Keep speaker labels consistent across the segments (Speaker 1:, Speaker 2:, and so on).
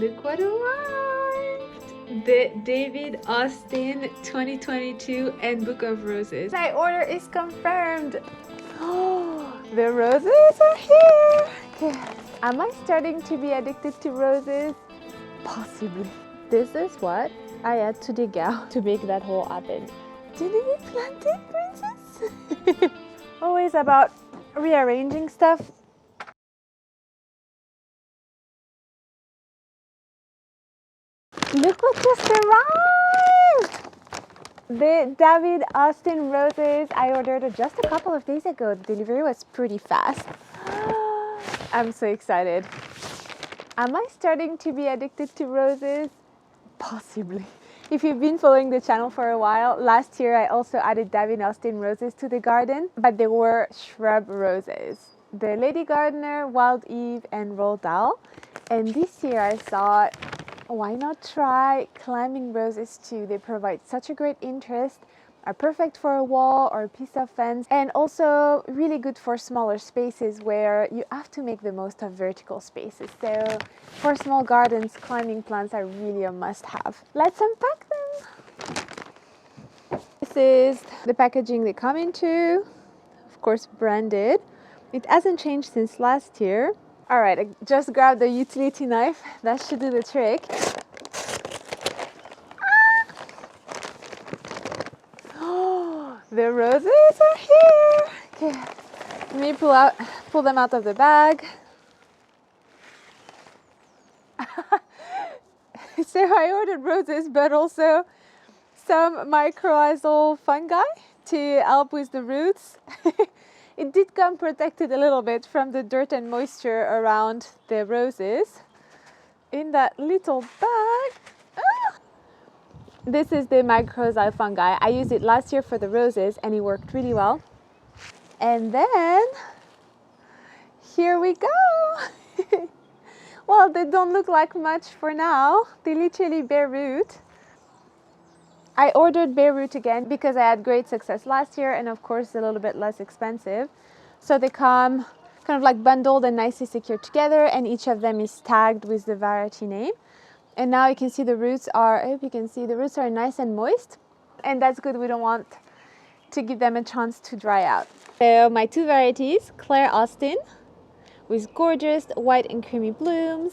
Speaker 1: Look what arrived! The David Austin 2022 Handbook of Roses. My order is confirmed. Oh, the roses are here. Okay. Am I starting to be addicted to roses? Possibly. This is what I had to dig out to make that hole happen. Didn't you plant it, princess? Always about rearranging stuff. Look what just arrived! The David Austin roses. I ordered it just a couple of days ago. The delivery was pretty fast. I'm so excited. Am I starting to be addicted to roses? Possibly. If you've been following the channel for a while, last year I also added David Austin roses to the garden, but they were shrub roses. The Lady Gardener, Wild Eve, and Roald Dahl. And this year I thought, why not try climbing roses too? They provide such a great interest, are perfect for a wall or a piece of fence, and also really good for smaller spaces where you have to make the most of vertical spaces. So for small gardens, climbing plants are really a must-have. Let's unpack them. This is the packaging they come into, of course branded. It hasn't changed since last year. All right, I just grabbed the utility knife. That should do the trick. Oh, the roses are here. Okay, let me pull them out of the bag. So I ordered roses, but also some mycorrhizal fungi to help with the roots. It did come protected a little bit from the dirt and moisture around the roses. In that little bag. Ah! This is the mycorrhizal fungi. I used it last year for the roses and it worked really well. And then, here we go. Well, they don't look like much for now. They literally bear root. I ordered bare root again because I had great success last year and of course a little bit less expensive. So they come kind of like bundled and nicely secured together, and each of them is tagged with the variety name. And now you can see the roots are, I hope you can see, the roots are nice and moist. And that's good, we don't want to give them a chance to dry out. So my two varieties, Claire Austin with gorgeous white and creamy blooms,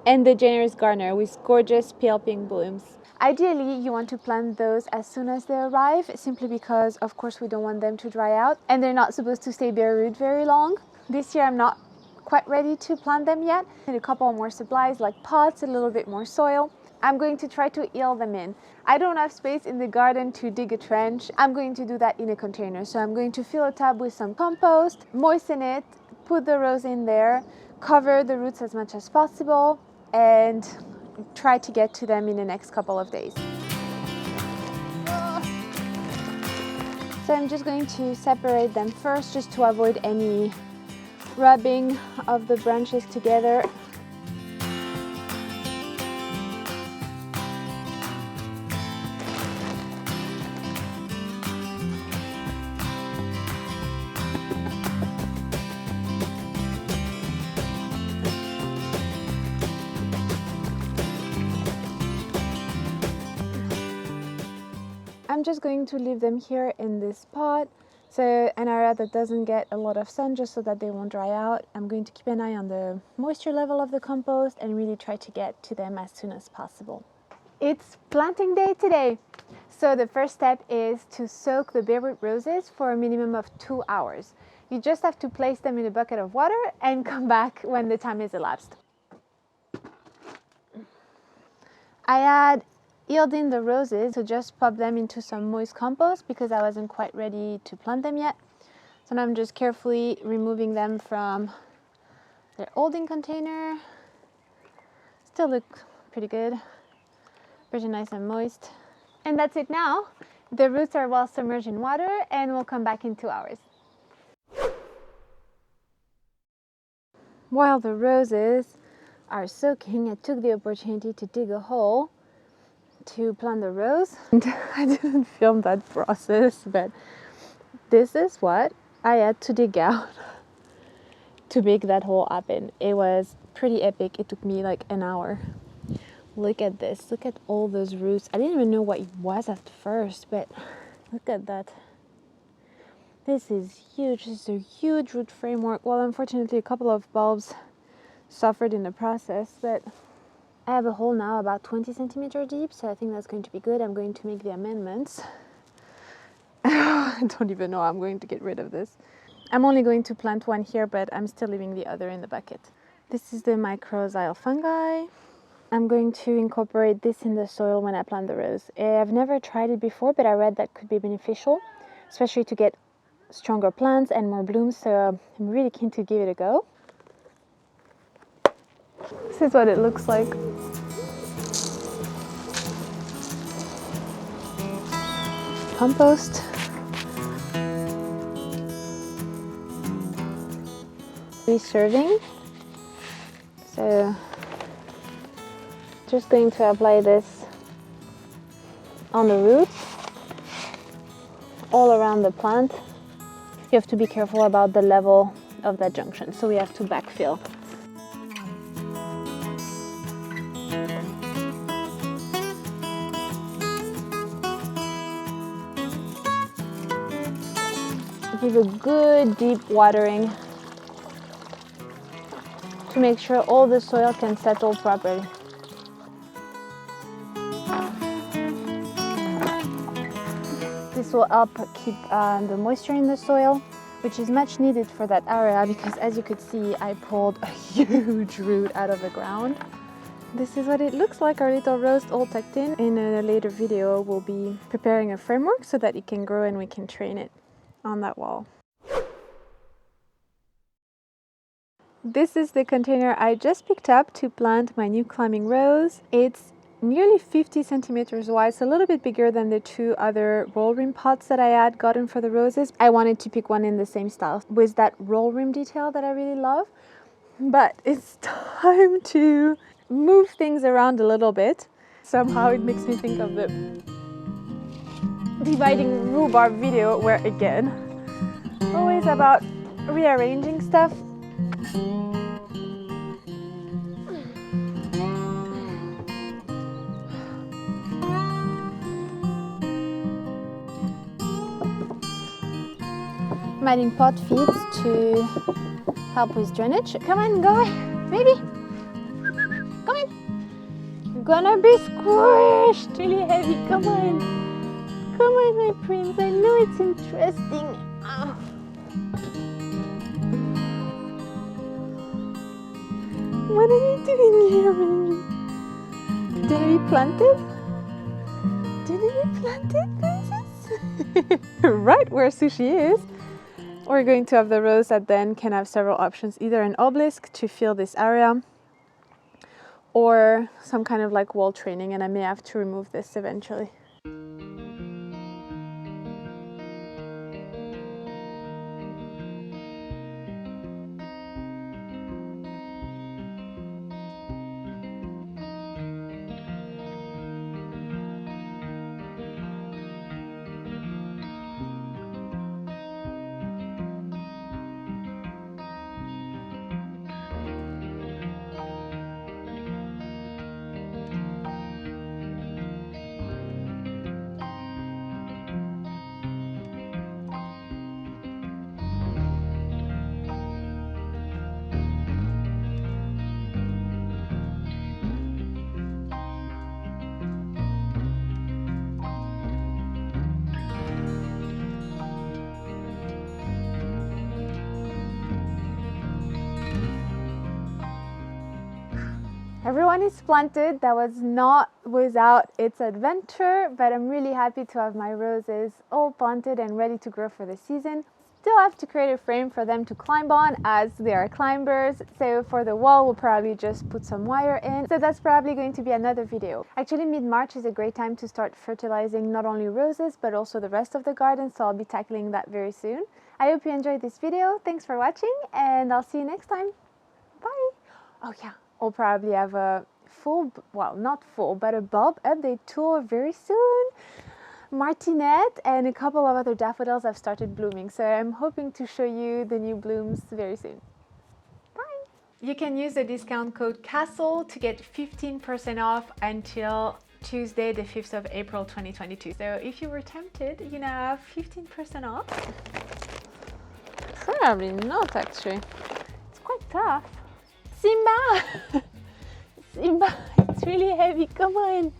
Speaker 1: and the Generous Gardener with gorgeous pale pink blooms. Ideally, you want to plant those as soon as they arrive, simply because, of course, we don't want them to dry out, and they're not supposed to stay bare root very long. This year, I'm not quite ready to plant them yet. I need a couple more supplies, like pots, a little bit more soil. I'm going to try to eel them in. I don't have space in the garden to dig a trench. I'm going to do that in a container. So I'm going to fill a tub with some compost, moisten it, put the rose in there, cover the roots as much as possible, and try to get to them in the next couple of days. So I'm just going to separate them first, just to avoid any rubbing of the branches together. I'm just going to leave them here in this pot, so an area that doesn't get a lot of sun, just so that they won't dry out. I'm going to keep an eye on the moisture level of the compost and really try to get to them as soon as possible. It's planting day today. So the first step is to soak the bare root roses for a minimum of 2 hours. You just have to place them in a bucket of water and come back when the time is elapsed. I had peeled in the roses, so just pop them into some moist compost because I wasn't quite ready to plant them yet. So now I'm just carefully removing them from their holding container. Still look pretty good, pretty nice and moist. And that's it now. The roots are well submerged in water and we'll come back in 2 hours. While the roses are soaking, I took the opportunity to dig a hole to plant the rose. I didn't film that process, but this is what I had to dig out to make that hole happen. It was pretty epic. It took me like an hour. Look at this. Look at all those roots. I didn't even know what it was at first, but look at that. This is huge. This is a huge root framework. Well, unfortunately, a couple of bulbs suffered in the process, but I have a hole now about 20 centimeters deep, so I think that's going to be good. I'm going to make the amendments. I don't even know how I'm going to get rid of this. I'm only going to plant one here, but I'm still leaving the other in the bucket. This is the mycorrhizal fungi. I'm going to incorporate this in the soil when I plant the rose. I've never tried it before, but I read that could be beneficial, especially to get stronger plants and more blooms, so I'm really keen to give it a go. This is what it looks like. Compost. Reserving. So just going to apply this on the roots all around the plant. You have to be careful about the level of that junction, so we have to backfill. Give a good deep watering to make sure all the soil can settle properly. This will help keep the moisture in the soil, which is much needed for that area, because as you could see, I pulled a huge root out of the ground. This is what it looks like, our little rose all tucked in. In a later video, we'll be preparing a framework so that it can grow and we can train it on that wall. This is the container I just picked up to plant my new climbing rose. It's nearly 50 centimeters wide, so a little bit bigger than the two other roll rim pots that I had gotten for the roses. I wanted to pick one in the same style with that roll rim detail that I really love. But it's time to move things around a little bit. Somehow it makes me think of the dividing rhubarb video, where again, always about rearranging stuff. I'm adding pot feeds to help with drainage. Come on, go away, baby. Come on. You're gonna be squished, really heavy. Come on. Come on, my prince. I know it's interesting. Oh. What are you doing here, baby? Did we plant it? Did we plant it, princess? Right where Sushi is. We're going to have the rose that then can have several options, either an obelisk to fill this area or some kind of like wall training, and I may have to remove this eventually. Everyone is planted. That was not without its adventure, but I'm really happy to have my roses all planted and ready to grow for the season. Still have to create a frame for them to climb on, as they are climbers. So for the wall, we'll probably just put some wire in. So that's probably going to be another video. Actually, mid-March is a great time to start fertilizing not only roses, but also the rest of the garden. So I'll be tackling that very soon. I hope you enjoyed this video. Thanks for watching, and I'll see you next time. Bye. Oh yeah. We'll probably have a full, well, not full, but a bulb update tour very soon. Martinet and a couple of other daffodils have started blooming, so I'm hoping to show you the new blooms very soon. Bye! You can use the discount code CASTLE to get 15% off until Tuesday, the 5th of April 2022. So if you were tempted, you now have 15% off. Probably not, actually. It's quite tough. Simba! Simba, it's really heavy. Come on.